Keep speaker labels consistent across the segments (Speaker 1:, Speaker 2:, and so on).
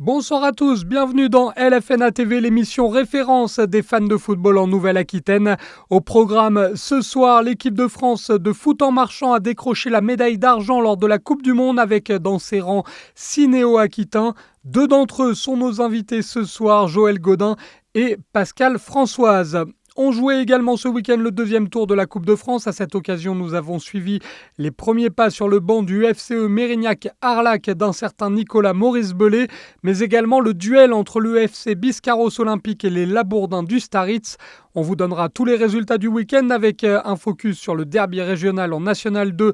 Speaker 1: Bonsoir à tous, bienvenue dans LFNA TV, l'émission référence des fans de football en Nouvelle-Aquitaine. Au programme ce soir, l'équipe de France de foot en marchant a décroché la médaille d'argent lors de la Coupe du Monde avec dans ses rangs 6 néo-aquitains. Deux d'entre eux sont nos invités ce soir, Joël Godin et Pascal Françoise. On jouait également ce week-end le deuxième tour de la Coupe de France. À cette occasion, nous avons suivi les premiers pas sur le banc du FCE Mérignac-Arlac d'un certain Nicolas Maurice-Belay, mais également le duel entre le FC Biscarrosse Olympique et les Labourdins du Staritz. On vous donnera tous les résultats du week-end avec un focus sur le derby régional en National 2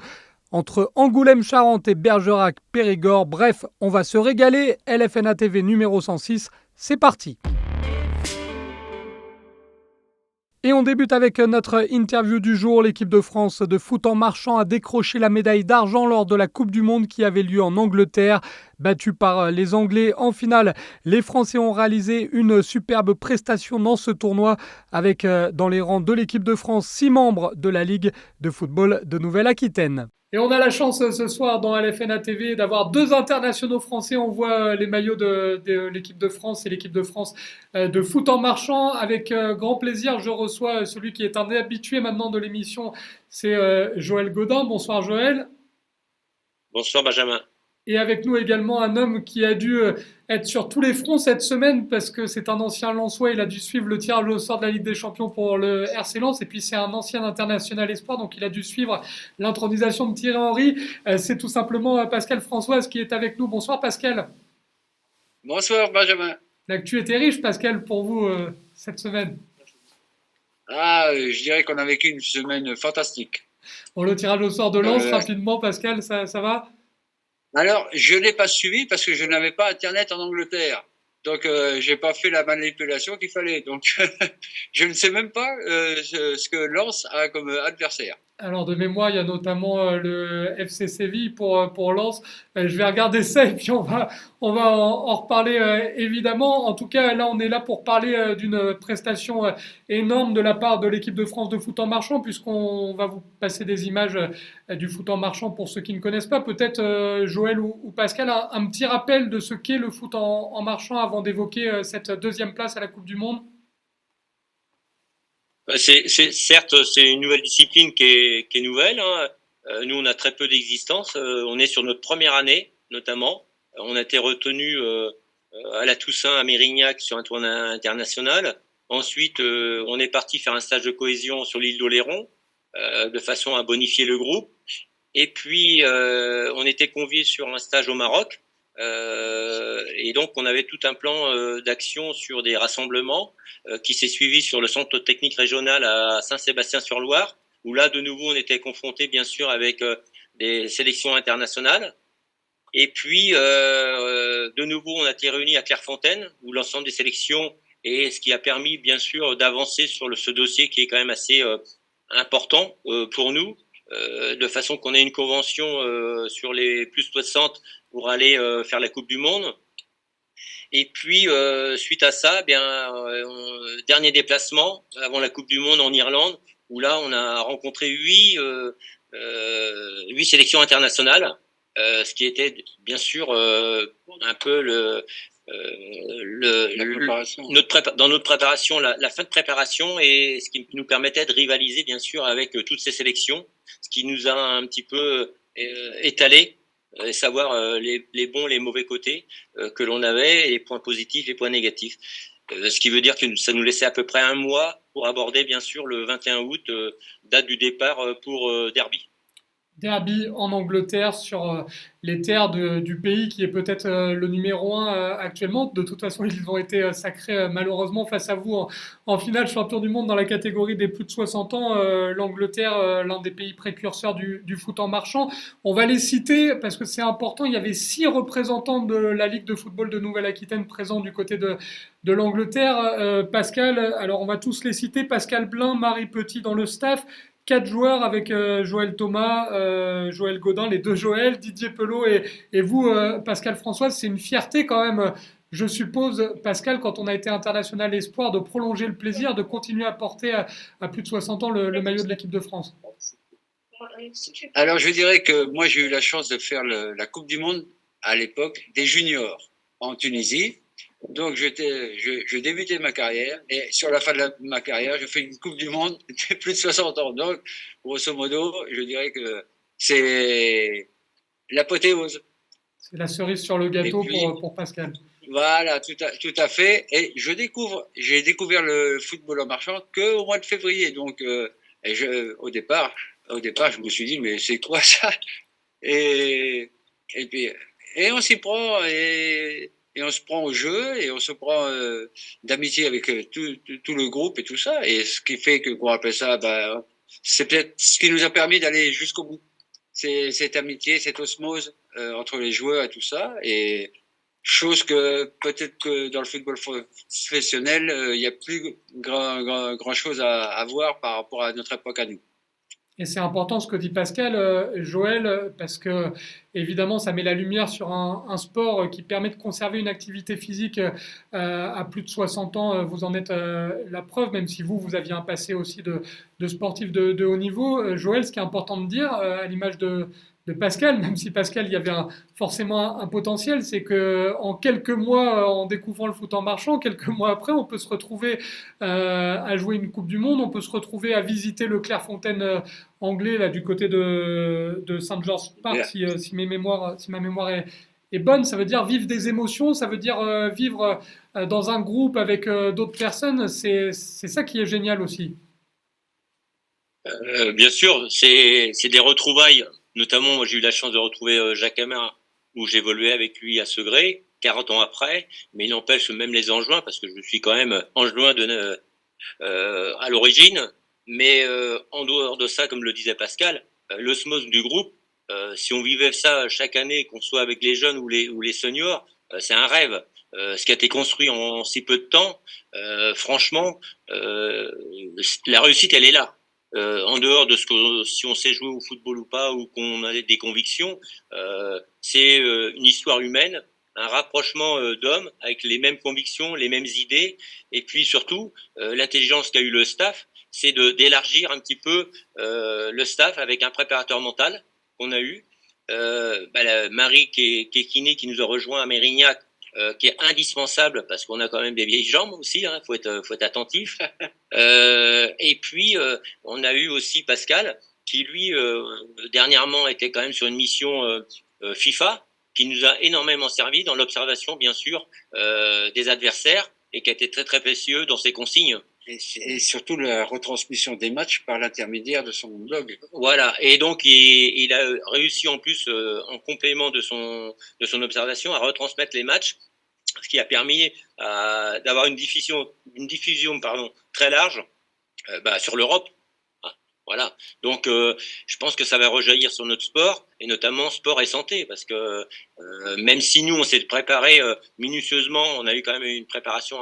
Speaker 1: entre Angoulême-Charente et Bergerac-Périgord. Bref, on va se régaler. LFNA TV numéro 106, c'est parti. Et on débute avec notre interview du jour. L'équipe de France de foot en marchant a décroché la médaille d'argent lors de la Coupe du Monde qui avait lieu en Angleterre. Battus par les Anglais en finale, les Français ont réalisé une superbe prestation dans ce tournoi avec dans les rangs de l'équipe de France 6 membres de la Ligue de football de Nouvelle-Aquitaine. Et on a la chance ce soir dans LFNA TV d'avoir deux internationaux français. On voit les maillots de l'équipe de France et l'équipe de France de foot en marchant. Avec grand plaisir, je reçois celui qui est un habitué maintenant de l'émission, c'est Joël Godin. Bonsoir Joël.
Speaker 2: Bonsoir Benjamin.
Speaker 1: Et avec nous également un homme qui a dû être sur tous les fronts cette semaine parce que c'est un ancien Lensois, il a dû suivre le tirage au sort de la Ligue des Champions pour le RC Lens et puis c'est un ancien international espoir donc il a dû suivre l'intronisation de Thierry Henry. C'est tout simplement Pascal Françoise qui est avec nous. Bonsoir Pascal.
Speaker 2: Bonsoir Benjamin.
Speaker 1: L'actu était riche Pascal pour vous cette semaine.
Speaker 2: Je dirais qu'on a vécu une semaine fantastique.
Speaker 1: Bon, le tirage au sort de Lens rapidement Pascal, ça va ?
Speaker 2: Alors, je ne l'ai pas suivi parce que je n'avais pas Internet en Angleterre. Donc, j'ai pas fait la manipulation qu'il fallait. Donc, je ne sais même pas ce que Lens a comme adversaire.
Speaker 1: Alors de mémoire, il y a notamment le FC Séville pour Lens. Je vais regarder ça et puis on va en reparler évidemment. En tout cas, là, on est là pour parler d'une prestation énorme de la part de l'équipe de France de foot en marchand, puisqu'on va vous passer des images du foot en marchand pour ceux qui ne connaissent pas. Peut-être Joël ou Pascal, un petit rappel de ce qu'est le foot en marchand avant d'évoquer cette deuxième place à la Coupe du Monde.
Speaker 2: Certes, c'est une nouvelle discipline qui est nouvelle. Hein. Nous, on a très peu d'existence. On est sur notre première année, notamment. On a été retenu à la Toussaint à Mérignac sur un tournoi international. Ensuite, on est parti faire un stage de cohésion sur l'île d'Oléron, de façon à bonifier le groupe. Et puis, on était conviés sur un stage au Maroc. Et donc, on avait tout un plan d'action sur des rassemblements qui s'est suivi sur le centre technique régional à Saint-Sébastien-sur-Loire, où là, de nouveau, on était confronté, bien sûr, avec des sélections internationales. Et puis, de nouveau, on a été réunis à Clairefontaine, où l'ensemble des sélections, et ce qui a permis, bien sûr, d'avancer sur ce dossier qui est quand même assez important pour nous, de façon qu'on ait une convention sur les plus 60 pour aller faire la Coupe du Monde. Et puis, suite à ça, dernier déplacement avant la Coupe du Monde en Irlande, où là, on a rencontré 8 sélections internationales, ce qui était bien sûr un peu dans notre préparation, la fin de préparation, et ce qui nous permettait de rivaliser bien sûr avec toutes ces sélections, ce qui nous a un petit peu étalé, savoir les bons, les mauvais côtés que l'on avait, les points positifs, les points négatifs. Ce qui veut dire que ça nous laissait à peu près un mois pour aborder bien sûr le 21 août, date du départ pour Derby.
Speaker 1: Derby en Angleterre sur les terres du pays qui est peut-être le numéro 1 actuellement. De toute façon, ils ont été sacrés malheureusement face à vous en finale champion du monde dans la catégorie des plus de 60 ans. L'Angleterre, l'un des pays précurseurs du foot en marchand. On va les citer parce que c'est important. Il y avait 6 représentants de la Ligue de football de Nouvelle-Aquitaine présents du côté de l'Angleterre. Pascal, alors on va tous les citer. Pascal Blin, Marie Petit dans le staff. 4 joueurs avec Joël Thomas, Joël Godin, les deux Joël, Didier Pelot et vous, Pascal Françoise. C'est une fierté quand même, je suppose, Pascal, quand on a été international espoir, de prolonger le plaisir, de continuer à porter à plus de 60 ans le maillot de l'équipe de France.
Speaker 2: Alors, je dirais que moi, j'ai eu la chance de faire la Coupe du Monde à l'époque des juniors.
Speaker 3: en Tunisie. Donc, je débutais ma carrière et sur la fin de ma carrière, je fais une Coupe du Monde de plus de 60 ans. Donc, grosso modo, je dirais que c'est l'apothéose.
Speaker 1: C'est la cerise sur le
Speaker 3: Et
Speaker 1: gâteau
Speaker 3: puis,
Speaker 1: pour Pascal.
Speaker 3: voilà, tout à fait. Et j'ai découvert le football en marchand que au mois de février. Donc, au départ, je me suis dit, mais c'est quoi ça? Et, et puis, et on s'y prend et on se prend au jeu et on se prend d'amitié avec tout le groupe et tout ça. Et ce qui fait qu'on appelle ça, bah, c'est peut-être ce qui nous a permis d'aller jusqu'au bout. C'est cette amitié, cette osmose entre les joueurs et tout ça. Et chose que peut-être que dans le football professionnel, il y a plus grand chose à voir par rapport à notre époque à nous.
Speaker 1: Et c'est important ce que dit Pascal, Joël, parce que évidemment ça met la lumière sur un sport qui permet de conserver une activité physique à plus de 60 ans. Vous en êtes la preuve, même si vous aviez un passé aussi de sportif de haut niveau. Joël, ce qui est important de dire, à l'image de Pascal, même si Pascal, il y avait forcément un potentiel, c'est que en quelques mois, en découvrant le foot en marchant, quelques mois après, on peut se retrouver à jouer une Coupe du Monde, on peut se retrouver à visiter le Clairefontaine anglais là du côté de St George Park, si ma mémoire est bonne. Ça veut dire vivre des émotions, ça veut dire vivre dans un groupe avec d'autres personnes. C'est ça qui est génial aussi.
Speaker 2: Bien sûr, c'est des retrouvailles. Notamment, moi, j'ai eu la chance de retrouver Jacques Hamar, où j'évoluais avec lui à Segré, 40 ans après. Mais il n'empêche même les Angevins, parce que je suis quand même Angevin à l'origine. Mais en dehors de ça, comme le disait Pascal, l'osmose du groupe, si on vivait ça chaque année, qu'on soit avec les jeunes ou les seniors, c'est un rêve. Ce qui a été construit en si peu de temps, franchement, la réussite, elle est là. En dehors de ce que si on sait jouer au football ou pas, ou qu'on a des convictions, c'est une histoire humaine, un rapprochement d'hommes avec les mêmes convictions, les mêmes idées, et puis surtout l'intelligence qu'a eu le staff, c'est d'élargir un petit peu le staff avec un préparateur mental qu'on a eu. Marie qui est kiné, qui nous a rejoint à Mérignac, qui est indispensable parce qu'on a quand même des vieilles jambes aussi, hein, faut être attentif. Et puis on a eu aussi Pascal qui lui dernièrement était quand même sur une mission FIFA qui nous a énormément servi dans l'observation bien sûr des adversaires et qui a été très très précieux dans ses consignes.
Speaker 3: Et surtout la retransmission des matchs par l'intermédiaire de son blog.
Speaker 2: Voilà, et donc il a réussi en plus, en complément de son observation, à retransmettre les matchs, ce qui a permis d'avoir une diffusion très large sur l'Europe. Voilà. Donc, je pense que ça va rejaillir sur notre sport, et notamment sport et santé, parce que même si nous, on s'est préparé minutieusement, on a eu quand même une préparation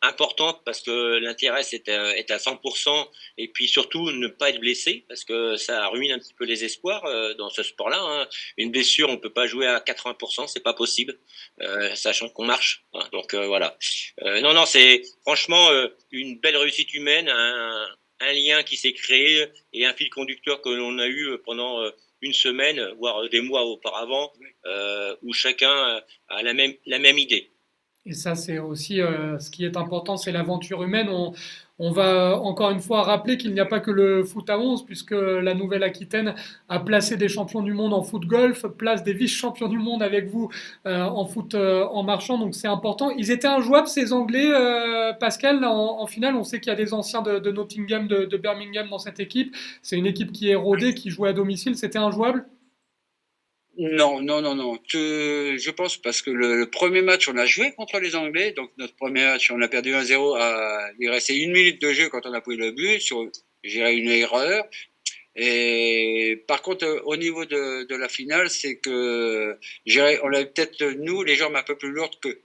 Speaker 2: importante, parce que l'intérêt, est à 100%, et puis surtout, ne pas être blessé, parce que ça ruine un petit peu les espoirs dans ce sport-là. Hein. Une blessure, on peut pas jouer à 80%, c'est pas possible, sachant qu'on marche. Hein. Donc, voilà. Non, c'est franchement une belle réussite humaine, un lien qui s'est créé et un fil conducteur que l'on a eu pendant une semaine, voire des mois auparavant, où chacun a la même idée.
Speaker 1: Et ça, c'est aussi ce qui est important, c'est l'aventure humaine. On va encore une fois rappeler qu'il n'y a pas que le foot à 11, puisque la Nouvelle-Aquitaine a placé des champions du monde en foot golf, place des vice-champions du monde avec vous en foot en marchant, donc c'est important. Ils étaient injouables, ces Anglais, Pascal, en finale. On sait qu'il y a des anciens de Nottingham, de Birmingham dans cette équipe. C'est une équipe qui est rodée, qui jouait à domicile. C'était injouable?
Speaker 3: Non. Je pense parce que le premier match, on a joué contre les Anglais. Donc, notre premier match, on a perdu 1-0. Il restait 1 minute de jeu quand on a pris le but. J'irais une erreur. Et par contre, au niveau de la finale, c'est que on a peut-être, nous, les jambes un peu plus lourdes que.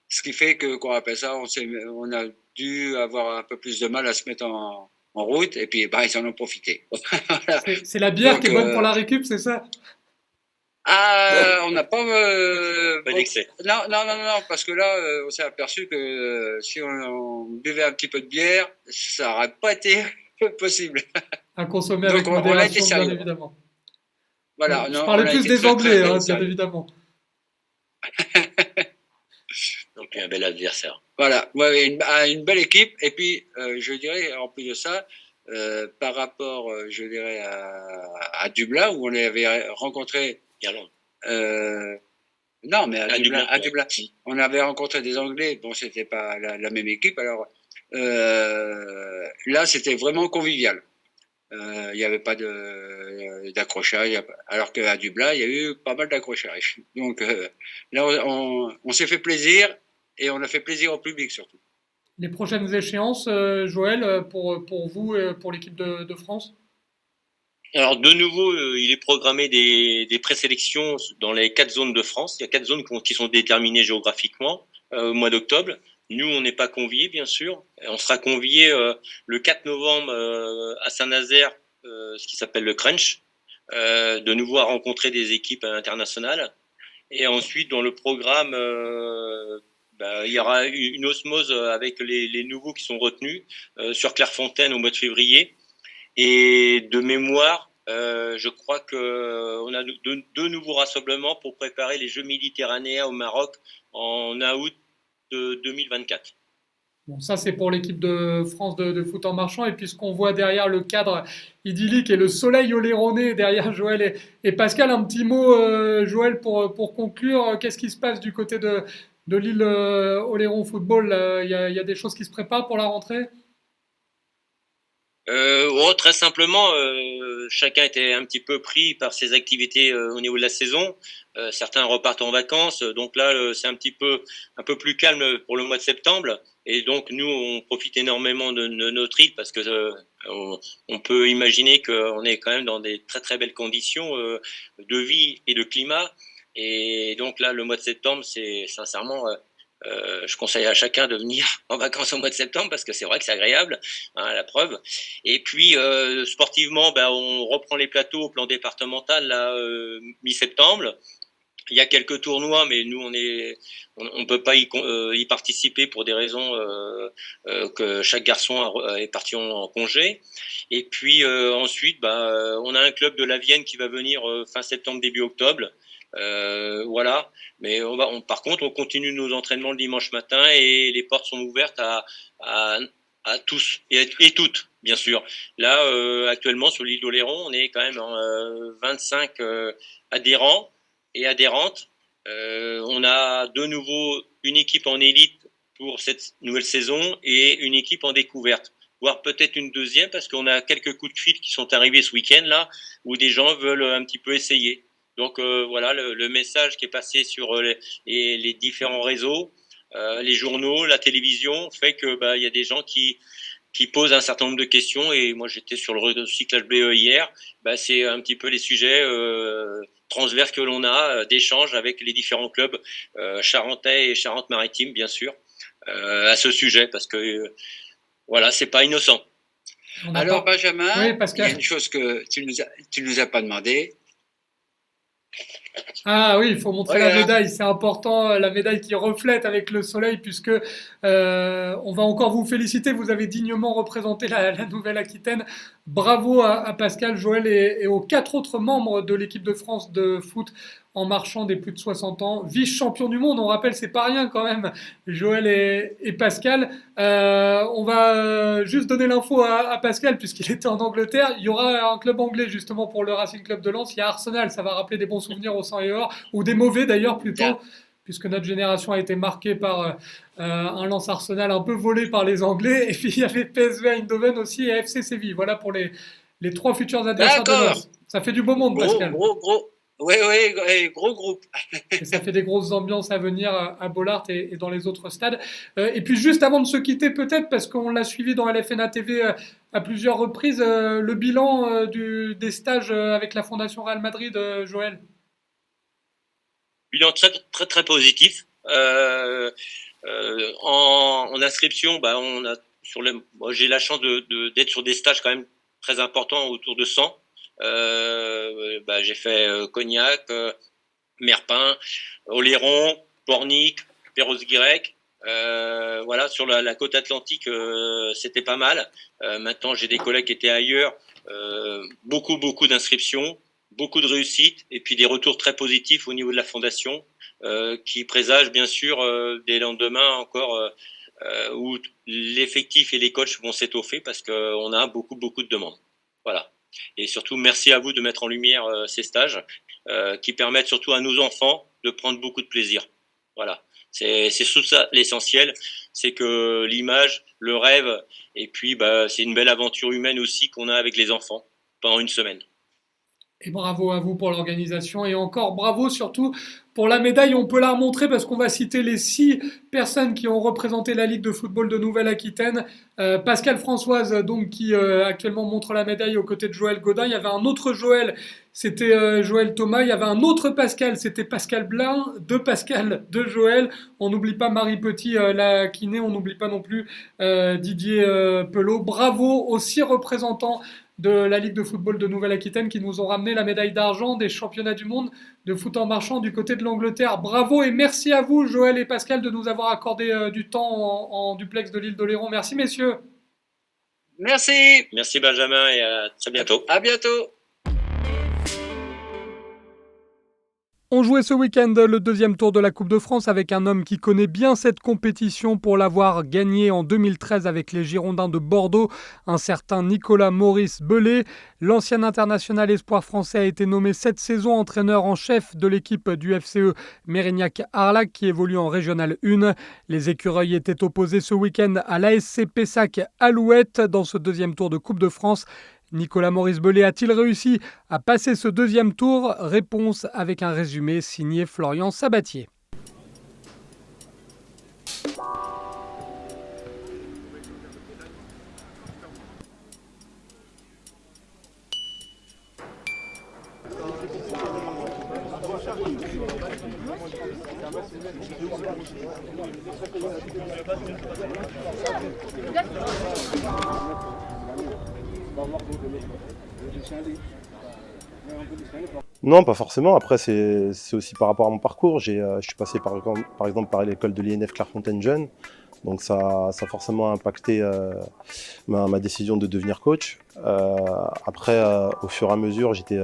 Speaker 3: Ce qui fait qu'on appelle ça, on a dû avoir un peu plus de mal à se mettre en route. Et puis, ils en ont profité.
Speaker 1: Voilà. C'est la bière qui est bonne pour la récup, c'est ça?
Speaker 3: On n'a pas.
Speaker 2: Pas d'excès.
Speaker 3: Non, parce que là, on s'est aperçu que si on buvait un petit peu de bière, ça n'aurait pas été possible.
Speaker 1: À consommer avec modération, bien évidemment.
Speaker 3: Voilà.
Speaker 1: Je parlais plus des Anglais, bien évidemment.
Speaker 2: Donc un bel adversaire.
Speaker 3: Voilà, ouais, une belle équipe. Et puis, je dirais, en plus de ça, par rapport, je dirais, à Dublin, où on avait rencontré...
Speaker 2: Irlande.
Speaker 3: Non, mais à Dublin,
Speaker 2: ouais.
Speaker 3: On avait rencontré des Anglais. Bon, c'était pas la même équipe. Alors, là, c'était vraiment convivial. Il n'y avait pas d'accrochage. Alors qu'à Dublin, il y a eu pas mal d'accrochage. Donc, là, on s'est fait plaisir et on a fait plaisir au public surtout.
Speaker 1: Les prochaines échéances, Joël, pour vous et pour l'équipe de France?
Speaker 2: Alors de nouveau, il est programmé des présélections dans les 4 zones de France. Il y a 4 zones qui sont déterminées géographiquement au mois d'octobre. Nous, on n'est pas conviés, bien sûr. On sera conviés le 4 novembre à Saint-Nazaire, ce qui s'appelle le Crunch, de nouveau à rencontrer des équipes internationales. Et ensuite, dans le programme, il y aura une osmose avec les nouveaux qui sont retenus sur Clairefontaine au mois de février. Et de mémoire, je crois qu'on a deux nouveaux rassemblements pour préparer les Jeux méditerranéens au Maroc en août de 2024.
Speaker 1: Bon, ça, c'est pour l'équipe de France de foot en marchant. Et puis, ce qu'on voit derrière le cadre idyllique et le soleil oléronais derrière Joël et Pascal, un petit mot, Joël, pour conclure. Qu'est-ce qui se passe du côté de l'île Oléron Football? Il y a des choses qui se préparent pour la rentrée?
Speaker 2: Très simplement, chacun était un petit peu pris par ses activités au niveau de la saison. Certains repartent en vacances, donc là c'est un peu plus calme pour le mois de septembre. Et donc nous on profite énormément de notre île parce que on peut imaginer qu'on est quand même dans des très très belles conditions de vie et de climat. Et donc là le mois de septembre c'est sincèrement je conseille à chacun de venir en vacances au mois de septembre parce que c'est vrai que c'est agréable, hein, la preuve. Et puis sportivement, on reprend les plateaux au plan départemental là, mi-septembre. Il y a quelques tournois, mais nous on peut pas y participer pour des raisons que chaque garçon est parti en congé. Et puis ensuite, on a un club de la Vienne qui va venir fin septembre début octobre. Voilà, mais par contre, on continue nos entraînements le dimanche matin et les portes sont ouvertes à tous et toutes, bien sûr. Là, actuellement, sur l'île d'Oléron, on est quand même 25 adhérents et adhérentes. On a de nouveau une équipe en élite pour cette nouvelle saison et une équipe en découverte, voire peut-être une deuxième parce qu'on a quelques coups de fil qui sont arrivés ce week-end là où des gens veulent un petit peu essayer. Donc voilà le message qui est passé sur les différents réseaux, les journaux, la télévision fait que il y a des gens qui posent un certain nombre de questions et moi j'étais sur le recyclage BE hier. C'est un petit peu les sujets transverses que l'on a d'échanges avec les différents clubs charentais et Charente-Maritime bien sûr à ce sujet parce que voilà c'est pas innocent.
Speaker 3: Alors Benjamin,
Speaker 1: oui,
Speaker 3: il y a une chose que tu nous as pas demandé.
Speaker 1: Ah oui, il faut montrer la médaille, c'est important, la médaille qui reflète avec le soleil, puisque on va encore vous féliciter, vous avez dignement représenté la Nouvelle-Aquitaine. Bravo à Pascal, Joël et aux 4 autres membres de l'équipe de France de foot en marchant des plus de 60 ans. Vice-champion du monde, on rappelle, c'est pas rien quand même, Joël et Pascal. On va juste donner l'info à Pascal, puisqu'il était en Angleterre. Il y aura un club anglais justement pour le Racing Club de Lens. Il y a Arsenal, ça va rappeler des bons souvenirs au sang et or, ou des mauvais d'ailleurs plutôt, puisque notre génération a été marquée par un Lens Arsenal un peu volé par les Anglais. Et puis il y avait PSV Eindhoven aussi et FC Séville. Voilà pour les 3 futurs adversaires de Lens. Ça fait du beau monde, Pascal.
Speaker 3: Gros. Oui, gros groupe.
Speaker 1: Et ça fait des grosses ambiances à venir à Bollaert et dans les autres stades. Et puis juste avant de se quitter peut-être, parce qu'on l'a suivi dans LFNA TV à plusieurs reprises, le bilan des stages avec la Fondation Real Madrid, Joël.
Speaker 2: Bilan très très très positif. En inscription, on a j'ai la chance d'être sur des stages quand même très importants autour de 100. J'ai fait Cognac, Merpin, Oléron, Pornic, Perros-Guirec. Voilà, sur la côte atlantique, c'était pas mal. Maintenant, j'ai des collègues qui étaient ailleurs. Beaucoup d'inscriptions, beaucoup de réussites et puis des retours très positifs au niveau de la fondation. qui présage bien sûr des lendemains encore où l'effectif et les coachs vont s'étoffer parce qu'on a beaucoup de demandes. Voilà. Et surtout, merci à vous de mettre en lumière ces stages qui permettent surtout à nos enfants de prendre beaucoup de plaisir. Voilà. C'est tout ça l'essentiel, c'est que l'image, le rêve, et puis c'est une belle aventure humaine aussi qu'on a avec les enfants pendant une semaine.
Speaker 1: Et bravo à vous pour l'organisation et encore bravo surtout pour la médaille. On peut la remontrer parce qu'on va citer les 6 personnes qui ont représenté la Ligue de football de Nouvelle-Aquitaine. Pascal Françoise, donc, qui actuellement montre la médaille aux côtés de Joël Godin. Il y avait un autre Joël, c'était Joël Thomas. Il y avait un autre Pascal, c'était Pascal Blin. 2 Pascal, 2 Joël. On n'oublie pas Marie Petit, la kiné. On n'oublie pas non plus Didier Pelot. Bravo aux 6 représentants de la Ligue de football de Nouvelle-Aquitaine qui nous ont ramené la médaille d'argent des championnats du monde de foot en marchant du côté de l'Angleterre. Bravo et merci à vous, Joël et Pascal, de nous avoir accordé du temps en duplex de l'île d'Oléron. Merci, messieurs.
Speaker 3: Merci.
Speaker 2: Merci Benjamin et à très bientôt.
Speaker 3: À bientôt.
Speaker 1: On jouait ce week-end le 2e tour de la Coupe de France avec un homme qui connaît bien cette compétition pour l'avoir gagnée en 2013 avec les Girondins de Bordeaux, un certain Nicolas Maurice Bellet. L'ancien international espoir français a été nommé cette saison entraîneur en chef de l'équipe du FCE Mérignac-Arlac qui évolue en Régional 1. Les écureuils étaient opposés ce week-end à l'ASC Pessac Alouette dans ce 2e tour de Coupe de France. Nicolas Maurice Bellet a-t-il réussi à passer ce 2e tour? Réponse avec un résumé signé Florian Sabatier.
Speaker 4: Non, pas forcément. Après, c'est aussi par rapport à mon parcours. Je suis passé par exemple par l'école de l'INF Clairefontaine Jeune. Donc ça a forcément impacté ma décision de devenir coach. Après, au fur et à mesure, j'étais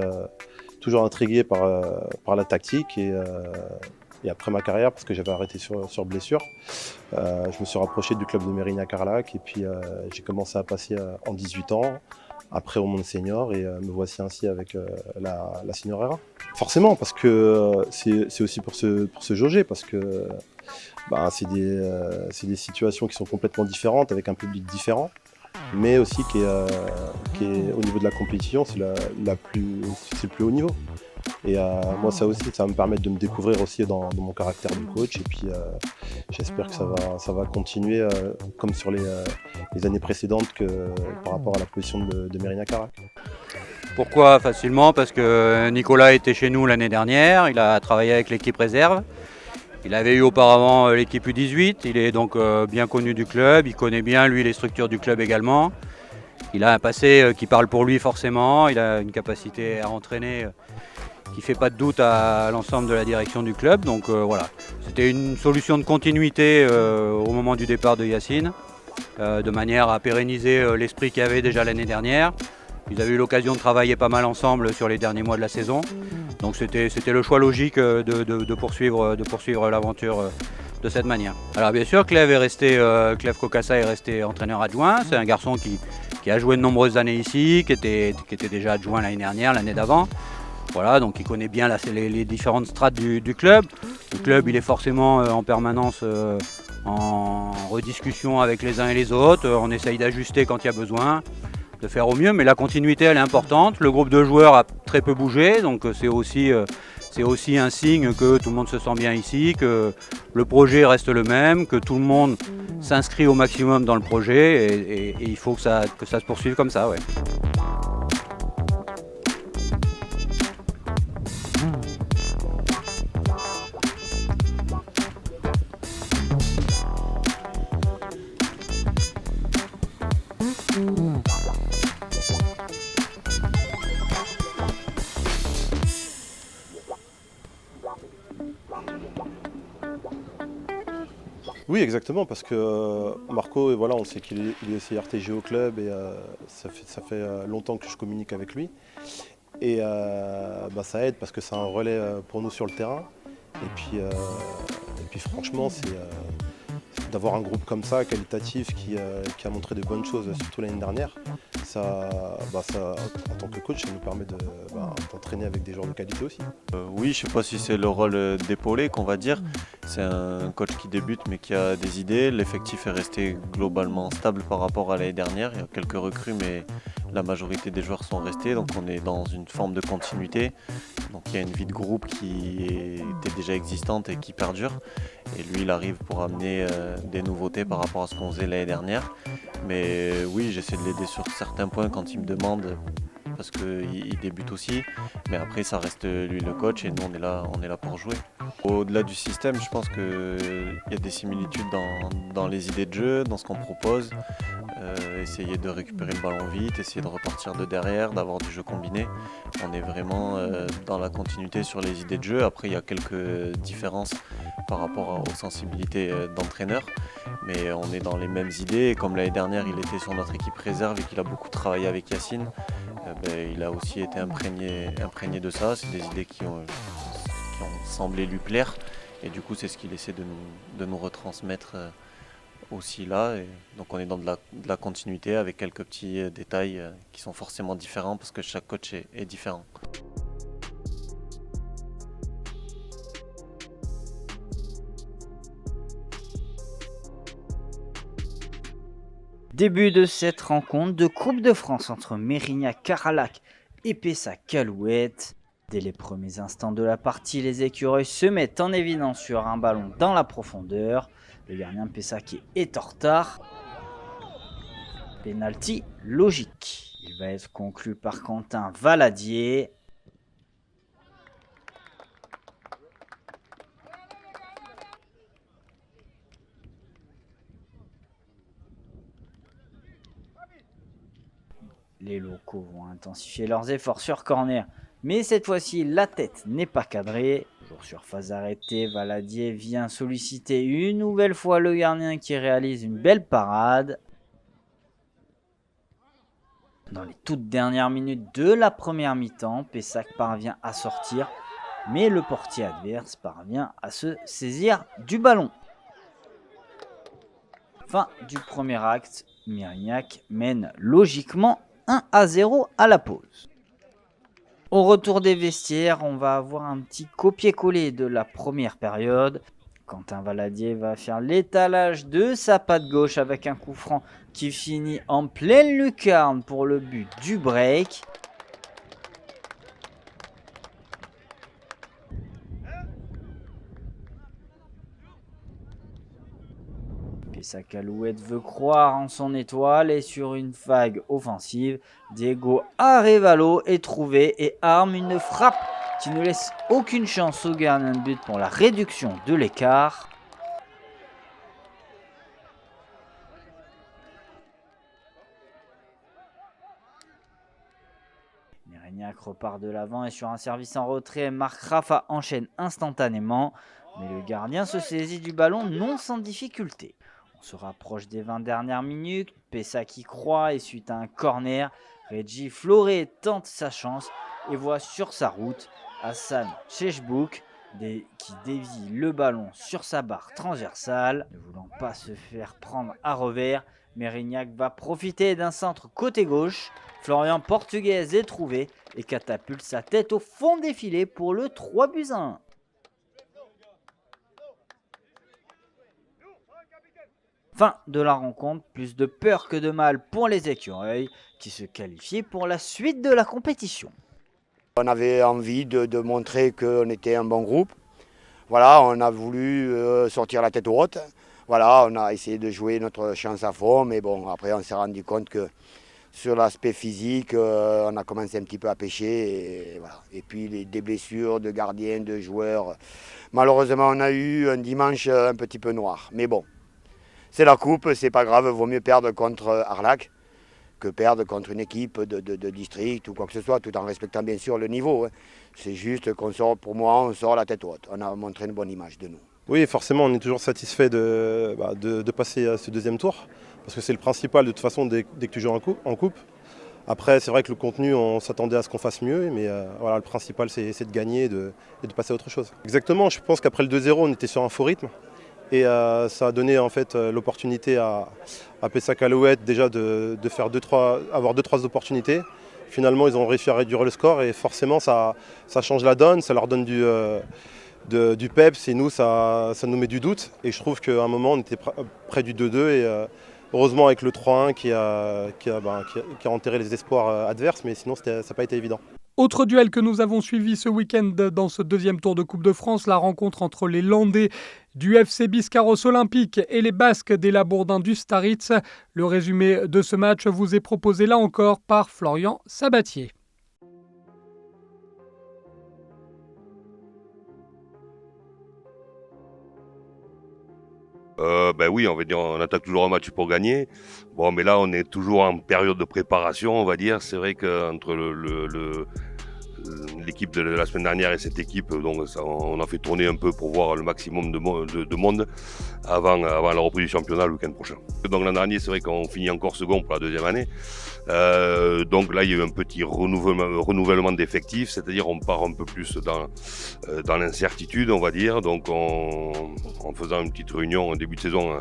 Speaker 4: toujours intrigué par la tactique et après ma carrière, parce que j'avais arrêté sur blessure, je me suis rapproché du club de Mérignac-Arlac et puis j'ai commencé à passer en 18 ans, après au monde senior et me voici ainsi avec la senior R1. Forcément, parce que c'est aussi pour se jauger, parce que c'est des situations qui sont complètement différentes, avec un public différent, mais aussi qui est au niveau de la compétition, c'est le plus haut niveau. Et moi, ça aussi, ça va me permettre de me découvrir aussi dans mon caractère de coach. Et puis, j'espère que ça va continuer comme sur les années précédentes par rapport à la position de Mérignac-Arlac.
Speaker 5: Pourquoi facilement? Parce que Nicolas était chez nous l'année dernière, il a travaillé avec l'équipe réserve. Il avait eu auparavant l'équipe U18, il est donc bien connu du club, il connaît bien lui les structures du club également. Il a un passé qui parle pour lui forcément, il a une capacité à entraîner qui ne fait pas de doute à l'ensemble de la direction du club. Donc voilà, c'était une solution de continuité au moment du départ de Yacine, de manière à pérenniser l'esprit qu'il y avait déjà l'année dernière. Ils avaient eu l'occasion de travailler pas mal ensemble sur les derniers mois de la saison. Donc c'était le choix logique de poursuivre l'aventure de cette manière. Alors bien sûr, Clève Cocassa est resté entraîneur adjoint. C'est un garçon qui a joué de nombreuses années ici, qui était déjà adjoint l'année dernière, l'année d'avant. Voilà, donc il connaît bien les différentes strates du club. Le club, il est forcément en permanence en rediscussion avec les uns et les autres. On essaye d'ajuster quand il y a besoin, de faire au mieux, mais la continuité, elle est importante. Le groupe de joueurs a très peu bougé, donc c'est aussi un signe que tout le monde se sent bien ici, que le projet reste le même, que tout le monde s'inscrit au maximum dans le projet et il faut que ça se poursuive comme ça. Ouais.
Speaker 4: Oui, exactement, parce que Marco, voilà, on sait qu'il est aussi RTG au club et ça fait longtemps que je communique avec lui. Et ça aide parce que c'est un relais pour nous sur le terrain. Et puis franchement, c'est d'avoir un groupe comme ça, qualitatif, qui a montré de bonnes choses, surtout l'année dernière. En tant que coach, ça nous permet d'entraîner avec des joueurs de qualité aussi.
Speaker 6: Oui, je ne sais pas si c'est le rôle d'épaulé qu'on va dire. C'est un coach qui débute mais qui a des idées. L'effectif est resté globalement stable par rapport à l'année dernière. Il y a quelques recrues mais la majorité des joueurs sont restés. Donc on est dans une forme de continuité. Donc il y a une vie de groupe qui était déjà existante et qui perdure. Et lui, il arrive pour amener des nouveautés par rapport à ce qu'on faisait l'année dernière. Mais oui, j'essaie de l'aider sur certains points quand il me demande, parce qu'il débute aussi. Mais après, ça reste lui le coach et nous, on est là pour jouer. Au-delà du système, je pense qu'il y a des similitudes dans les idées de jeu, dans ce qu'on propose. Essayer de récupérer le ballon vite, essayer de repartir de derrière, d'avoir du jeu combiné. On est vraiment dans la continuité sur les idées de jeu. Après, il y a quelques différences par rapport aux sensibilités d'entraîneur. Mais on est dans les mêmes idées. Et comme l'année dernière, il était sur notre équipe réserve et qu'il a beaucoup travaillé avec Yacine, il a aussi été imprégné de ça. C'est des idées qui ont semblé lui plaire. Et du coup, c'est ce qu'il essaie de nous retransmettre aussi là. Et donc on est dans de la continuité avec quelques petits détails qui sont forcément différents parce que chaque coach est différent.
Speaker 7: Début de cette rencontre de Coupe de France entre Mérignac-Caralac et Pessac-Calouette. Dès les premiers instants de la partie, les écureuils se mettent en évidence sur un ballon dans la profondeur. Le gardien Pessac est en retard. Penalty logique. Il va être conclu par Quentin Valadier. Les locaux vont intensifier leurs efforts sur corner, mais cette fois-ci la tête n'est pas cadrée. Toujours sur phase arrêtée, Valadier vient solliciter une nouvelle fois le gardien qui réalise une belle parade. Dans les toutes dernières minutes de la première mi-temps, Pessac parvient à sortir, mais le portier adverse parvient à se saisir du ballon. Fin du premier acte, Mérignac mène logiquement 1-0 à la pause. Au retour des vestiaires, on va avoir un petit copier-coller de la première période. Quentin Valadier va faire l'étalage de sa patte gauche avec un coup franc qui finit en pleine lucarne pour le but du break. Pessac-Calouette veut croire en son étoile et sur une vague offensive, Diego Arevalo est trouvé et arme une frappe qui ne laisse aucune chance au gardien de but pour la réduction de l'écart. Mérignac repart de l'avant et sur un service en retrait, Marc Rafa enchaîne instantanément, mais le gardien se saisit du ballon non sans difficulté. On se rapproche des 20 dernières minutes, Pessac y croit et suite à un corner, Reggie Floré tente sa chance et voit sur sa route Hassan Chechbouk qui dévie le ballon sur sa barre transversale. Ne voulant pas se faire prendre à revers, Mérignac va profiter d'un centre côté gauche. Florian Portuguès est trouvé et catapulte sa tête au fond des filets pour le 3-1. Fin de la rencontre, plus de peur que de mal pour les écureuils qui se qualifient pour la suite de la compétition.
Speaker 8: On avait envie de montrer qu'on était un bon groupe. Voilà, on a voulu sortir la tête haute. Voilà, on a essayé de jouer notre chance à fond, mais bon, après on s'est rendu compte que sur l'aspect physique, on a commencé un petit peu à pêcher. Et, voilà. Et puis des blessures de gardiens, de joueurs. Malheureusement, on a eu un dimanche un petit peu noir. Mais bon, c'est la coupe, c'est pas grave, vaut mieux perdre contre Arlac que perdre contre une équipe de district ou quoi que ce soit, tout en respectant bien sûr le niveau. C'est juste qu'on sort, pour moi, on sort la tête haute. On a montré une bonne image de nous.
Speaker 4: Oui, forcément, on est toujours satisfait de passer à ce deuxième tour, parce que c'est le principal de toute façon dès que tu joues en coupe. Après, c'est vrai que le contenu, on s'attendait à ce qu'on fasse mieux, mais voilà, le principal, c'est de gagner et de passer à autre chose. Exactement, je pense qu'après le 2-0, on était sur un faux rythme. Et ça a donné en fait l'opportunité à Pessac Alouettes déjà de avoir 2-3 opportunités. Finalement, ils ont réussi à réduire le score et forcément, ça change la donne, ça leur donne du peps et nous, ça nous met du doute. Et je trouve qu'à un moment, on était près du 2-2 et heureusement avec le 3-1 qui a enterré les espoirs adverses, mais sinon, ça n'a pas été évident.
Speaker 1: Autre duel que nous avons suivi ce week-end dans ce deuxième tour de Coupe de France, la rencontre entre les Landais du FC Biscarrosse Olympique et les Basques des Labourdins du Staritz. Le résumé de ce match vous est proposé là encore par Florian Sabatier.
Speaker 9: Oui, on va dire, on attaque toujours un match pour gagner. Bon, mais là, on est toujours en période de préparation, on va dire. C'est vrai qu'entre l'équipe de la semaine dernière et cette équipe, donc on a fait tourner un peu pour voir le maximum de monde avant la reprise du championnat le week-end prochain. Donc l'an dernier, c'est vrai qu'on finit encore second pour la deuxième année. Donc là, il y a eu un petit renouvellement d'effectifs, c'est-à-dire on part un peu plus dans l'incertitude, on va dire. Donc en faisant une petite réunion en début de saison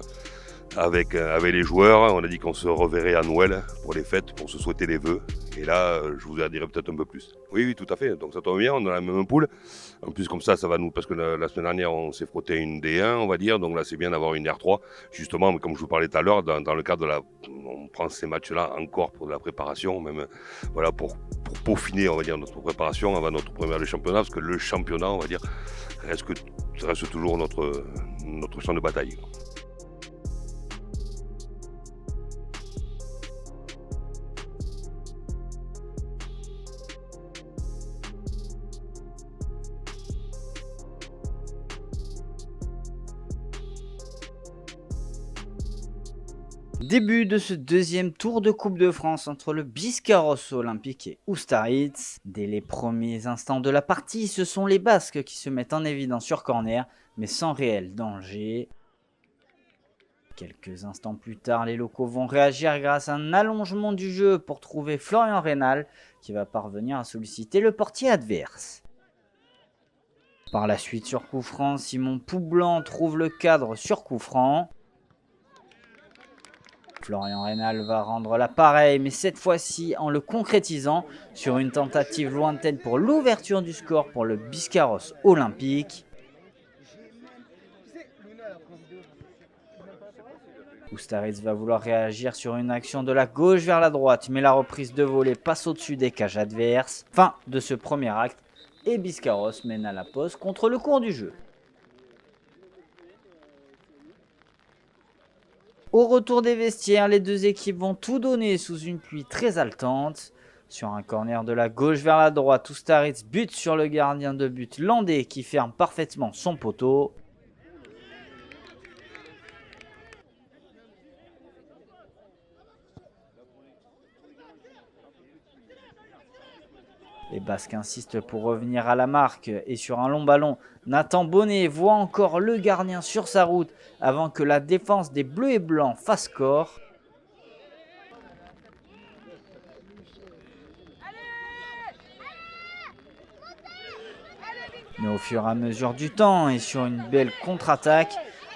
Speaker 9: avec les joueurs, on a dit qu'on se reverrait à Noël pour les fêtes, pour se souhaiter les vœux. Et là, je vous en dirai peut-être un peu plus. Oui, tout à fait. Donc ça tombe bien, on a la même poule. En plus, comme ça va nous... Parce que la semaine dernière, on s'est frotté une D1, on va dire. Donc là, c'est bien d'avoir une R3. Justement, comme je vous parlais tout à l'heure, dans le cadre on prend ces matchs-là encore pour de la préparation, même voilà, pour peaufiner, on va dire, notre préparation avant notre premier championnat. Parce que le championnat, on va dire, reste toujours notre champ de bataille.
Speaker 7: Début de ce deuxième tour de Coupe de France entre le Biscarrosse Olympique et Ustaritz. Dès les premiers instants de la partie, ce sont les Basques qui se mettent en évidence sur corner, mais sans réel danger. Quelques instants plus tard, les locaux vont réagir grâce à un allongement du jeu pour trouver Florian Reynal, qui va parvenir à solliciter le portier adverse. Par la suite, sur coup franc, Simon Poublan trouve le cadre sur coup franc. Florian Reynal va rendre l'appareil, mais cette fois-ci en le concrétisant sur une tentative lointaine pour l'ouverture du score pour le Biscarrosse Olympique. Ustaritz va vouloir réagir sur une action de la gauche vers la droite, mais la reprise de volée passe au-dessus des cages adverses. Fin de ce premier acte, et Biscarrosse mène à la pause contre le cours du jeu. Au retour des vestiaires, les deux équipes vont tout donner sous une pluie très haletante. Sur un corner de la gauche vers la droite, Ustaritz bute sur le gardien de but landais qui ferme parfaitement son poteau. Les Basques insistent pour revenir à la marque et sur un long ballon, Nathan Bonnet voit encore le gardien sur sa route avant que la défense des Bleus et Blancs fasse corps. Mais au fur et à mesure du temps et sur une belle contre-attaque,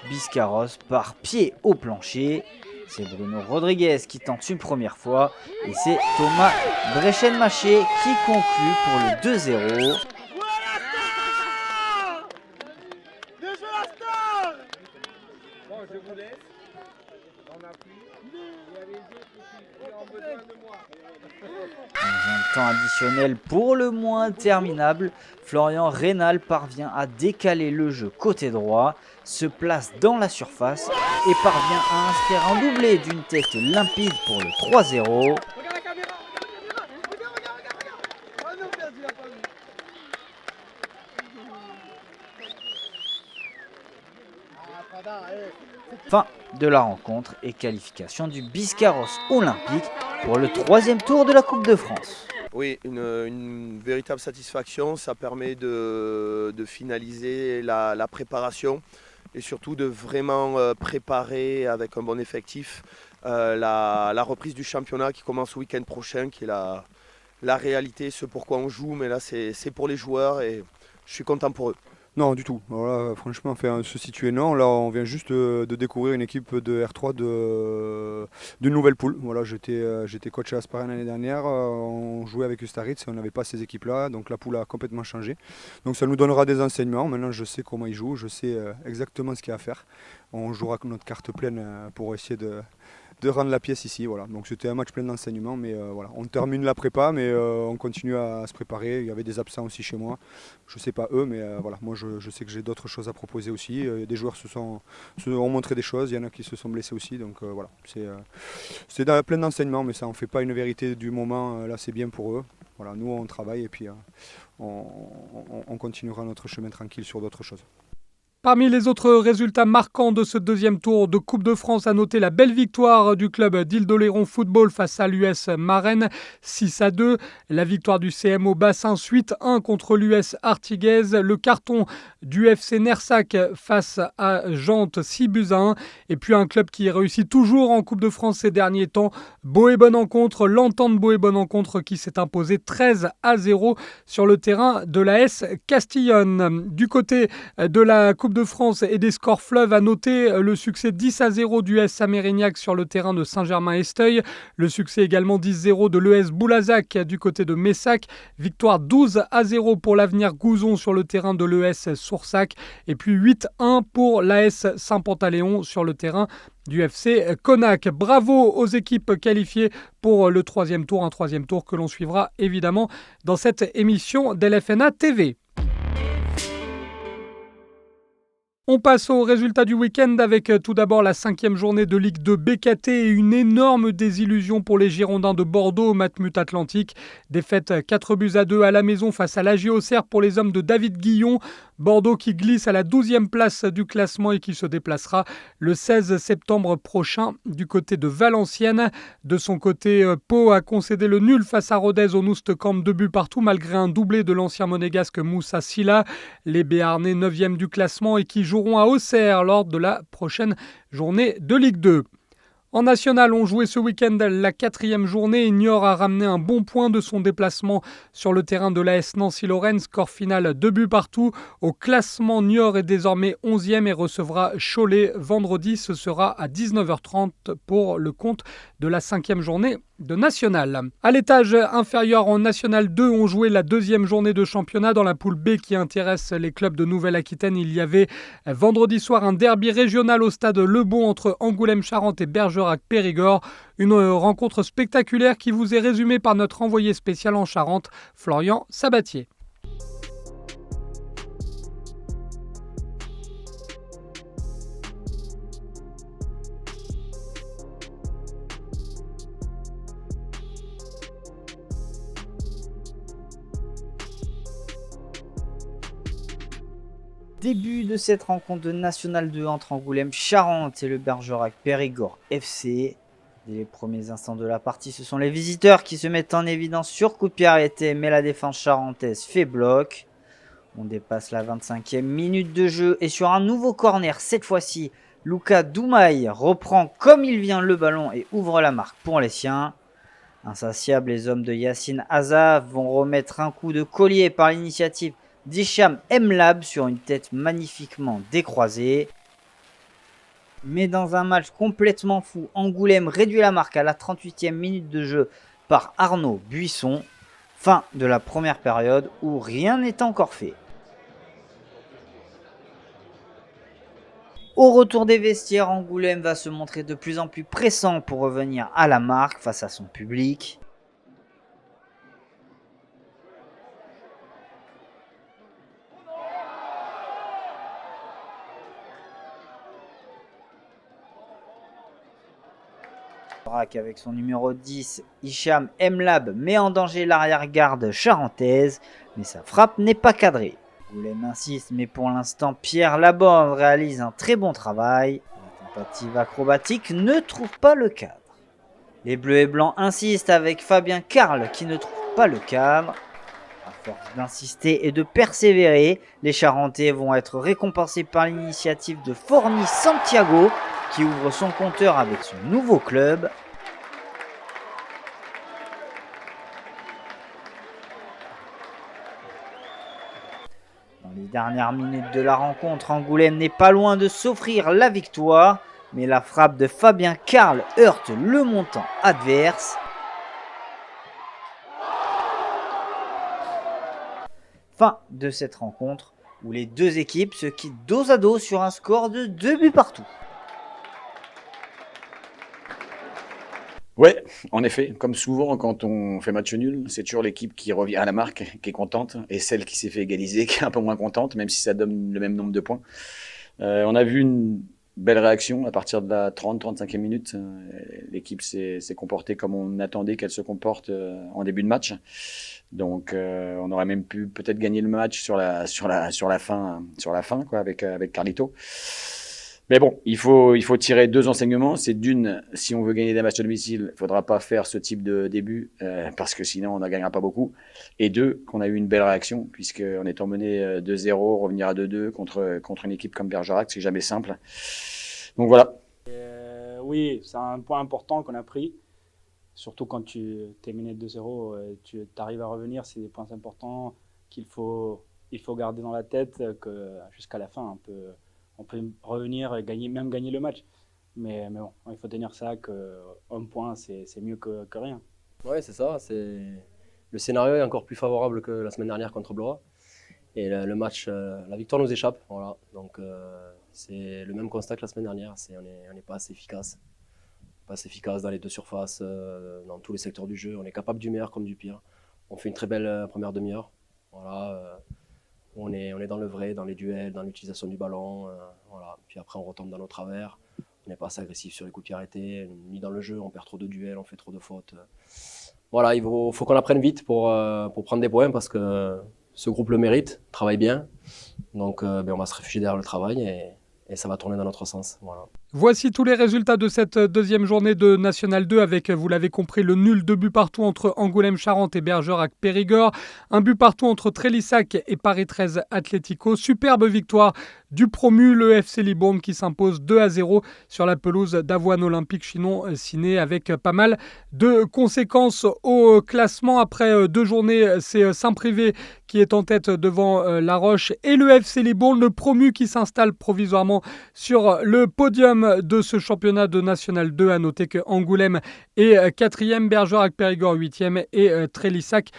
Speaker 7: Biscarrosse part pied au plancher. C'est Bruno Rodriguez qui tente une première fois et c'est Thomas Brechenmacher qui conclut pour le 2-0. Dans un temps additionnel pour le moins interminable, Florian Reynal parvient à décaler le jeu côté droit, se place dans la surface et parvient à inscrire un doublé d'une tête limpide pour le 3-0. Fin de la rencontre et qualification du Biscarrosse Olympique pour le troisième tour de la Coupe de France.
Speaker 10: Oui, une véritable satisfaction, ça permet de finaliser la préparation et surtout de vraiment préparer avec un bon effectif la reprise du championnat qui commence le week-end prochain, qui est la réalité, ce pourquoi on joue, mais là c'est pour les joueurs et je suis content pour eux.
Speaker 11: Non, du tout. Voilà, franchement, se situer non. Là, on vient juste de découvrir une équipe de R3 d'une nouvelle poule. Voilà, j'étais coach à Asparen l'année dernière. On jouait avec Ustaritz et on n'avait pas ces équipes-là. Donc la poule a complètement changé. Donc ça nous donnera des enseignements. Maintenant, je sais comment ils jouent. Je sais exactement ce qu'il y a à faire. On jouera notre carte pleine pour essayer de rendre la pièce ici. Voilà. Donc c'était un match plein d'enseignements, mais voilà. On termine la prépa, mais on continue à se préparer. Il y avait des absents aussi chez moi. Je ne sais pas eux, mais voilà. Moi je sais que j'ai d'autres choses à proposer aussi. Des joueurs ont montré des choses, il y en a qui se sont blessés aussi. Donc voilà. C'est plein d'enseignements, mais ça n'en fait pas une vérité du moment. Là c'est bien pour eux. Voilà. Nous on travaille et puis on continuera notre chemin tranquille sur d'autres choses.
Speaker 1: Parmi les autres résultats marquants de ce deuxième tour de Coupe de France, à noter la belle victoire du club d'Île-d'Oléron Football face à l'US Marraine, 6-2. La victoire du CMO Bassin, 8-1 contre l'US Artiguaise. Le carton du FC Nersac face à Jantes, 6-1. Et puis un club qui réussit toujours en Coupe de France ces derniers temps, Boë-Bonencontre, l'Entente Boë-Bonencontre qui s'est imposé 13-0 sur le terrain de l'AS Castillonne. Du côté de la Coupe de France et des scores fleuves, à noter le succès 10-0 du S Mérignac sur le terrain de Saint-Germain-Esteuil, le succès également 10-0 de l'ES Boulazac du côté de Messac, victoire 12-0 pour l'Avenir Gouzon sur le terrain de l'ES Soursac et puis 8-1 pour l'AS Saint-Pantaléon sur le terrain du FC Conac. Bravo aux équipes qualifiées pour le troisième tour, un troisième tour que l'on suivra évidemment dans cette émission d'LFNA TV. On passe aux résultats du week-end avec tout d'abord la 5e journée de Ligue 2 BKT et une énorme désillusion pour les Girondins de Bordeaux au Matmut Atlantique. Défaite 4-2 à la maison face à l'AG Auxerre pour les hommes de David Guillon. Bordeaux qui glisse à la 12e place du classement et qui se déplacera le 16 septembre prochain du côté de Valenciennes. De son côté, Pau a concédé le nul face à Rodez au Noustecamp, 2 buts partout malgré un doublé de l'ancien monégasque Moussa Silla. Les Béarnais 9e du classement et qui joueront à Auxerre lors de la prochaine journée de Ligue 2. En national, on jouait ce week-end la 4e journée et Niort a ramené un bon point de son déplacement sur le terrain de l'AS Nancy-Lorraine. Score final 2 buts partout. Au classement, Niort est désormais 11e et recevra Cholet vendredi. Ce sera à 19h30 pour le compte de la 5e journée de national. À l'étage inférieur en National 2, on jouait la 2e journée de championnat dans la poule B qui intéresse les clubs de Nouvelle-Aquitaine. Il y avait vendredi soir un derby régional au stade Lebon entre Angoulême-Charente et Bergerac-Périgord. Une rencontre spectaculaire qui vous est résumée par notre envoyé spécial en Charente, Florian Sabatier.
Speaker 7: Début de cette rencontre de National 2 entre Angoulême-Charente et le Bergerac-Périgord FC. Dès les premiers instants de la partie, ce sont les visiteurs qui se mettent en évidence sur coup de pied arrêté, mais la défense charentaise fait bloc. On dépasse la 25e minute de jeu et sur un nouveau corner, cette fois-ci, Luca Doumaï reprend comme il vient le ballon et ouvre la marque pour les siens. Insatiables, les hommes de Yacine Azza vont remettre un coup de collier par l'initiative d'Hicham Mlab sur une tête magnifiquement décroisée. Mais dans un match complètement fou, Angoulême réduit la marque à la 38e minute de jeu par Arnaud Buisson. Fin de la première période où rien n'est encore fait. Au retour des vestiaires, Angoulême va se montrer de plus en plus pressant pour revenir à la marque face à son public. Avec son numéro 10, Hicham Mlab met en danger l'arrière-garde charentaise, mais sa frappe n'est pas cadrée. Angoulême insiste, mais pour l'instant, Pierre Laborde réalise un très bon travail. La tentative acrobatique ne trouve pas le cadre. Les Bleus et Blancs insistent avec Fabien Carle qui ne trouve pas le cadre. À force d'insister et de persévérer, les Charentais vont être récompensés par l'initiative de Forny Santiago qui ouvre son compteur avec son nouveau club. Dans les dernières minutes de la rencontre, Angoulême n'est pas loin de s'offrir la victoire, mais la frappe de Fabien Carle heurte le montant adverse. Fin de cette rencontre où les deux équipes se quittent dos à dos sur un score de 2 buts partout.
Speaker 12: Ouais, en effet, comme souvent quand on fait match nul, c'est toujours l'équipe qui revient à la marque, qui est contente, et celle qui s'est fait égaliser, qui est un peu moins contente, même si ça donne le même nombre de points. On a vu une belle réaction à partir de la 30-35e minute. L'équipe s'est comportée comme on attendait qu'elle se comporte en début de match. Donc on aurait même pu peut-être gagner le match sur la fin quoi, avec Carlito. Mais bon, il faut tirer 2 enseignements. C'est d'une, si on veut gagner des matchs à domicile, il faudra pas faire ce type de début parce que sinon on n'en gagnera pas beaucoup. Et 2, qu'on a eu une belle réaction puisqu'en étant mené 2-0, revenir à 2-2 contre une équipe comme Bergerac, c'est jamais simple. Donc voilà.
Speaker 13: Oui, c'est un point important qu'on a pris. Surtout quand tu es mené 2-0, tu arrives à revenir, c'est des points importants il faut garder dans la tête que jusqu'à la fin, on peut revenir et même gagner le match. Mais bon, il faut tenir ça qu'un point, c'est mieux que rien.
Speaker 14: Oui, c'est ça. Le scénario est encore plus favorable que la semaine dernière contre Blois. Et le match, la victoire nous échappe. Voilà. Donc c'est le même constat que la semaine dernière. On n'est pas assez efficace. Pas assez efficace dans les deux surfaces, dans tous les secteurs du jeu. On est capable du meilleur comme du pire. On fait une très belle première demi-heure. Voilà, on est dans le vrai, dans les duels, dans l'utilisation du ballon. Voilà. Puis après, on retombe dans nos travers. On n'est pas assez agressif sur les coups de pied arrêtés, ni dans le jeu. On perd trop de duels, on fait trop de fautes. Voilà, il faut qu'on apprenne vite pour prendre des points parce que ce groupe le mérite, travaille bien. Donc on va se réfugier derrière le travail et ça va tourner dans notre sens. Voilà.
Speaker 1: Voici tous les résultats de cette deuxième journée de National 2 avec, vous l'avez compris, le nul 2 buts partout entre Angoulême-Charente et Bergerac-Périgord. 1 but partout entre Trélissac et Paris 13 Atlético. Superbe victoire du promu, le FC Libourne, qui s'impose 2-0 sur la pelouse d'Avoine Olympique Chinon-Ciné avec pas mal de conséquences au classement. Après 2 journées, c'est Saint-Privé qui est en tête devant La Roche et le FC Libourne, le promu qui s'installe provisoirement sur le podium de ce championnat de National 2. À noter que Angoulême est 4e, Bergerac-Périgord 8e et Trélissac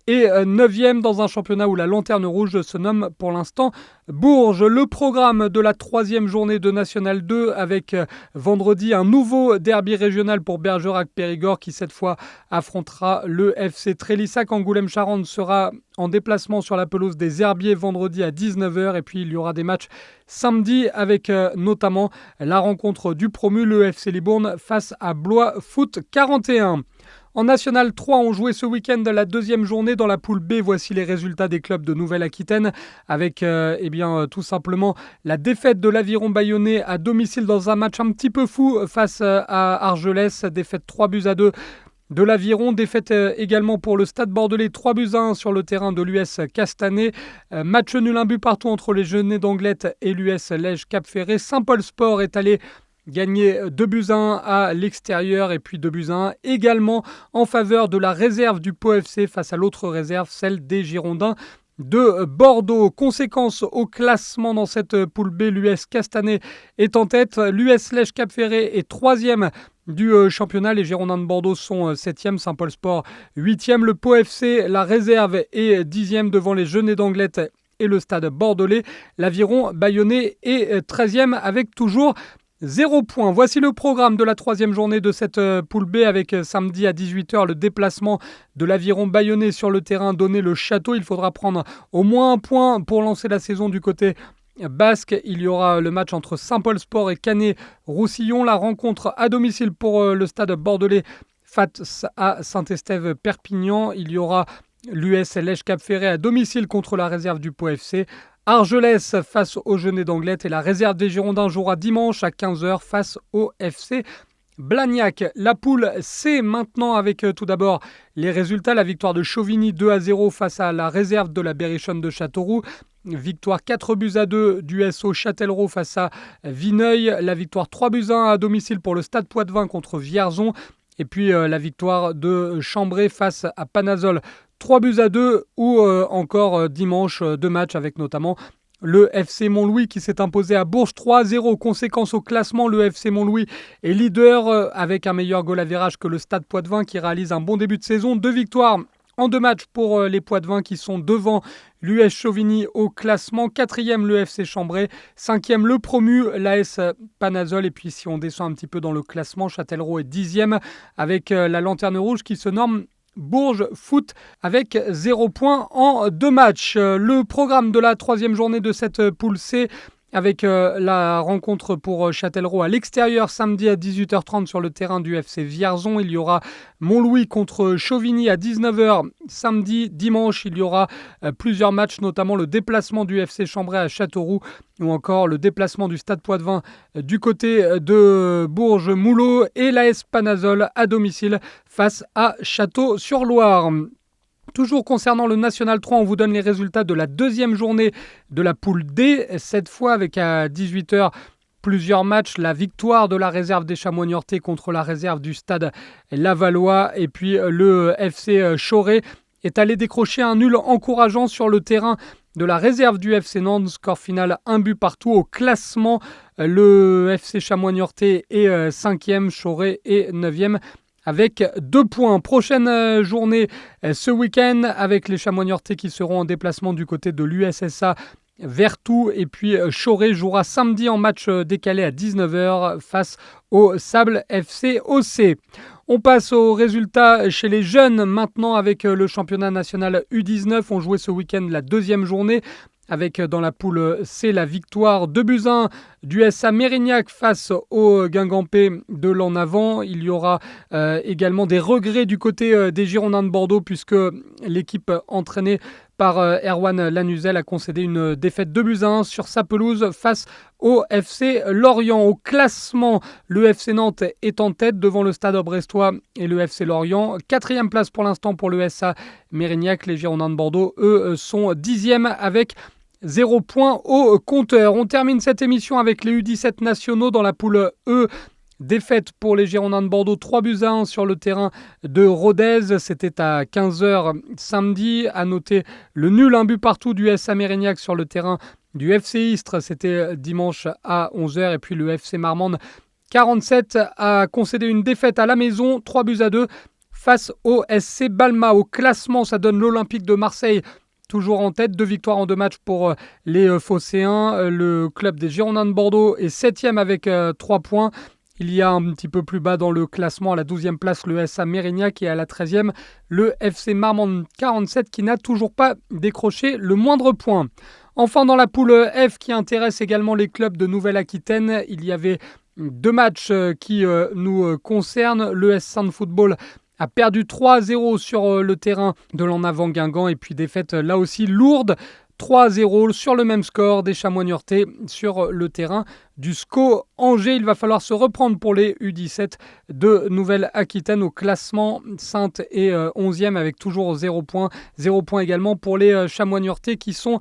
Speaker 1: et 9e dans un championnat où la lanterne rouge se nomme pour l'instant Bourges. Le programme de la 3e journée de National 2 avec vendredi un nouveau derby régional pour Bergerac-Périgord qui cette fois affrontera le FC Trélissac. Angoulême-Charente sera en déplacement sur la pelouse des Herbiers vendredi à 19h et puis il y aura des matchs samedi avec notamment la rencontre du promu, le FC Libourne face à Blois Foot 41. En National 3, on jouait ce week-end la 2e journée dans la poule B. Voici les résultats des clubs de Nouvelle-Aquitaine avec tout simplement la défaite de l'Aviron Bayonnais à domicile dans un match un petit peu fou face à Argelès. Défaite 3-2 de l'Aviron, défaite également pour le Stade Bordelais 3-1 sur le terrain de l'US Castanet. Match nul 1 but partout entre les Genêts d'Anglette et l'US Lège Cap-Ferré. Saint-Paul Sport est allé gagner 2-1 à l'extérieur et puis 2-1 également en faveur de la réserve du Pau FC face à l'autre réserve, celle des Girondins de Bordeaux. Conséquence au classement dans cette poule B, l'US Castanet est en tête, l'US Lège Cap-Ferré est 3e du championnat, les Girondins de Bordeaux sont 7e, Saint-Paul Sport 8e, le Pau FC, la réserve est 10e devant les Genêts d'Anglette et le Stade Bordelais, l'Aviron Bayonnais est 13e avec toujours 0 points. Voici le programme de la 3e journée de cette poule B avec samedi à 18h le déplacement de l'Aviron Bayonnais sur le terrain donné le Château. Il faudra prendre au moins 1 point pour lancer la saison du côté basque. Il y aura le match entre Saint-Paul Sport et Canet-Roussillon. La rencontre à domicile pour le Stade Bordelais face à Saint-Estève-Perpignan. Il y aura l'US Lège Cap-Ferré à domicile contre la réserve du Pau FC. Argelès face aux Genêts d'Anglette et la réserve des Girondins jouera dimanche à 15h face au FC Blagnac. La poule C maintenant avec tout d'abord les résultats. La victoire de Chauvigny 2-0 face à la réserve de la Berrichonne de Châteauroux. Victoire 4-2 du SO Châtellerault face à Vineuil. La victoire 3-1 à domicile pour le Stade Poitvin contre Vierzon. Et puis la victoire de Chambray face à Panazol 3-2 ou encore dimanche 2 matchs avec notamment le FC Montlouis qui s'est imposé à Bourges 3-0. Conséquence au classement, le FC Montlouis est leader avec un meilleur goal average que le Stade Poitvin qui réalise un bon début de saison. 2 victoires en 2 matchs pour les Poitvins qui sont devant l'US Chauvigny au classement. 4e le FC Chambray, 5e le promu l'AS Panazol. Et puis si on descend un petit peu dans le classement, Châtellerault est 10e avec la Lanterne Rouge qui se nomme Bourges Foot avec 0 points en 2 matchs. Le programme de la 3e journée de cette poule C avec la rencontre pour Châtellerault à l'extérieur samedi à 18h30 sur le terrain du FC Vierzon. Il y aura Montlouis contre Chauvigny à 19h samedi. Dimanche, il y aura plusieurs matchs, notamment le déplacement du FC Chambray à Châteauroux ou encore le déplacement du Stade Poitvin du côté de Bourges-Moulot et l'AS Panazol à domicile face à Château-sur-Loire. Toujours concernant le National 3, on vous donne les résultats de la 2e journée de la poule D. Cette fois avec à 18h plusieurs matchs. La victoire de la réserve des Chamois Niortais contre la réserve du Stade Lavallois. Et puis le FC Choré est allé décrocher un nul encourageant sur le terrain de la réserve du FC Nantes. Score final 1 but partout au classement. Le FC Chamois Niortais est 5e, Choré est 9e. Avec 2 points. Prochaine journée ce week-end avec les Chamois Niortais qui seront en déplacement du côté de l'USSA Vertou. Et puis Choré jouera samedi en match décalé à 19h face au Sable FC OC. On passe aux résultats chez les jeunes maintenant avec le championnat national U19. On jouait ce week-end la 2e journée. Avec dans la poule C la victoire 2-1 du SA Mérignac face au Guingampais de l'en avant. Il y aura également des regrets du côté des Girondins de Bordeaux puisque l'équipe entraînée par Erwan Lanuzel a concédé une défaite 2-1 sur sa pelouse face au FC Lorient. Au classement, le FC Nantes est en tête devant le Stade brestois et le FC Lorient. 4e place pour l'instant pour le SA Mérignac. Les Girondins de Bordeaux, eux, sont 10e avec 0 points au compteur. On termine cette émission avec les U17 nationaux dans la poule E. Défaite pour les Girondins de Bordeaux, 3-1 sur le terrain de Rodez. C'était à 15h samedi. À noter le nul 1 but partout du SA Mérignac sur le terrain du FC Istres. C'était dimanche à 11h. Et puis le FC Marmande 47 a concédé une défaite à la maison, 3-2 face au SC Balma. Au classement, ça donne l'Olympique de Marseille toujours en tête, 2 victoires en 2 matchs pour les Phocéens. Le club des Girondins de Bordeaux est 7e avec 3 points. Il y a un petit peu plus bas dans le classement, à la 12e place, le SA Mérignac et à la 13e, le FC Marmande 47 qui n'a toujours pas décroché le moindre point. Enfin, dans la poule F qui intéresse également les clubs de Nouvelle-Aquitaine, il y avait 2 matchs qui nous concernent. Le S Saint Football a perdu 3-0 sur le terrain de l'en avant Guingamp et puis défaite là aussi lourde. 3-0 sur le même score des Chamois Niortais sur le terrain du SCO Angers. Il va falloir se reprendre pour les U17 de Nouvelle-Aquitaine au classement. Sainte est 11e avec toujours 0 points. 0 points également pour les Chamois Niortais qui sont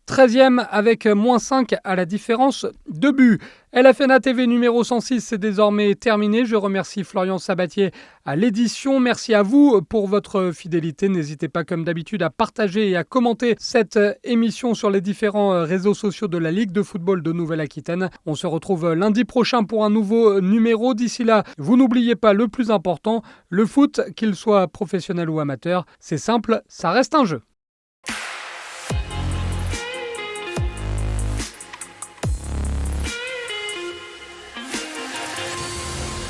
Speaker 1: 13e avec -5 à la différence de but. LFNA TV numéro 106, c'est désormais terminé. Je remercie Florian Sabatier à l'édition. Merci à vous pour votre fidélité. N'hésitez pas comme d'habitude à partager et à commenter cette émission sur les différents réseaux sociaux de la Ligue de football de Nouvelle-Aquitaine. On se retrouve lundi prochain pour un nouveau numéro. D'ici là, vous n'oubliez pas le plus important, le foot, qu'il soit professionnel ou amateur, c'est simple, ça reste un jeu.